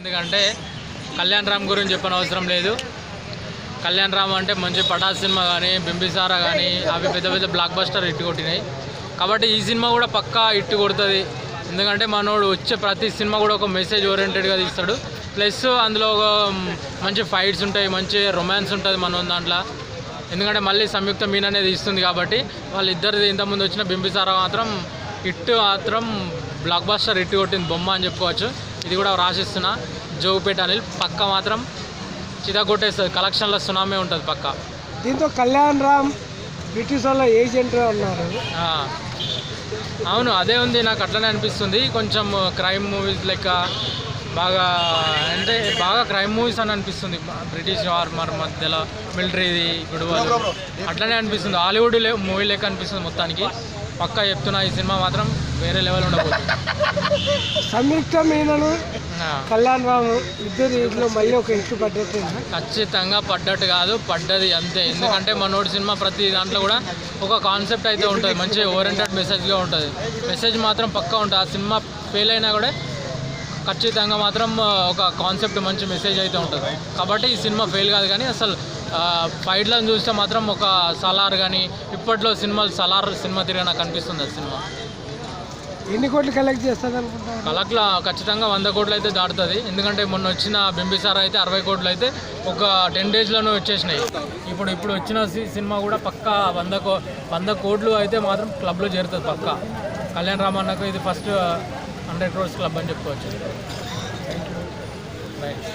ఎందుకంటే కళ్యాణ్ రామ్ గురించి చెప్పనవసరం లేదు. కళ్యాణ్ రామ్ అంటే మంచి పటాస్ సినిమా కానీ బింబిసారా కానీ అవి పెద్ద పెద్ద బ్లాక్ బస్టర్ హిట్ కొట్టినాయి. కాబట్టి ఈ సినిమా కూడా పక్కా హిట్ కొడుతుంది. ఎందుకంటే మనోడు వచ్చే ప్రతి సినిమా కూడా ఒక మెసేజ్ ఓరియంటెడ్గా తీస్తాడు. ప్లస్ అందులో ఒక మంచి ఫైట్స్ ఉంటాయి, మంచి రొమాన్స్ ఉంటుంది మన దాంట్లో. ఎందుకంటే మళ్ళీ సంయుక్త మీన్ అనేది ఇస్తుంది కాబట్టి వాళ్ళిద్దరిది ఇంతకుముందు వచ్చిన బింబిసారా మాత్రం హిట్ మాత్రం బ్లాక్ బస్టర్ హిట్ కొట్టింది బొమ్మ అని చెప్పుకోవచ్చు. ఇది కూడా రాసిస్తున్నా. జోగుపేట అనిల్ పక్క మాత్రం చితగొట్టేస్తుంది. కలెక్షన్లో సునామీ ఉంటుంది పక్క. దీంతో కళ్యాణ్ రామ్ బ్రిటిష్ వాళ్ళ ఏజెంట్ అన్నారు. అవును, అదే ఉంది. నాకు అట్లనే అనిపిస్తుంది. కొంచెం క్రైమ్ మూవీస్ లెక్క బాగా అంటే బాగా క్రైమ్ మూవీస్ అని అనిపిస్తుంది. బ్రిటిష్ వార్ మధ్యలో మిలిటరీది గొడవలు అట్లనే అనిపిస్తుంది. హాలీవుడ్ మూవీ లెక్క అనిపిస్తుంది మొత్తానికి. పక్కా చెప్తున్నా, ఈ సినిమా మాత్రం వేరే లెవెల్ ఉండబోతుంది. సంయుక్త మీనను కళ్యాణ్ రామ్ ఇద్దరు ఇంట్లో మళ్ళీ ఒక హిట్ పడ్డట్టు ఖచ్చితంగా పడ్డట్టు కాదు, పడ్డది అంతే. ఎందుకంటే మనోడి సినిమా ప్రతి దాంట్లో కూడా ఒక కాన్సెప్ట్ అయితే ఉంటుంది, మంచి ఓరియంటెడ్ మెసేజ్గా ఉంటుంది. మెసేజ్ మాత్రం పక్కా ఉంటుంది. ఆ సినిమా ఫెయిల్ అయినా కూడా ఖచ్చితంగా మాత్రం ఒక కాన్సెప్ట్ మంచి మెసేజ్ అయితే ఉంటుంది. కాబట్టి ఈ సినిమా ఫెయిల్ కాదు. కానీ అసలు ఫైట్లను చూస్తే మాత్రం ఒక సలార్ కానీ ఇప్పట్లో సినిమాలు సలార్ సినిమా తిరిగి నాకు అనిపిస్తుంది. ఆ సినిమా ఎన్ని కోట్లు కలెక్ట్ చేస్తుంది అనుకుంటున్నాను? కలెక్ట్లో ఖచ్చితంగా 100 కోట్లు అయితే దాటుతుంది. ఎందుకంటే మొన్న వచ్చిన బింబిసారా అయితే 60 కోట్లు అయితే ఒక 10 డేస్లోనే వచ్చేసినాయి. ఇప్పుడు వచ్చిన సినిమా కూడా పక్కా 100 కోట్లు అయితే మాత్రం క్లబ్లో చేరుతుంది పక్కా. కళ్యాణ్ రామ్ అన్నకు ఇది ఫస్ట్ 100 crores క్లబ్ అని చెప్పుకోవచ్చు. రైట్.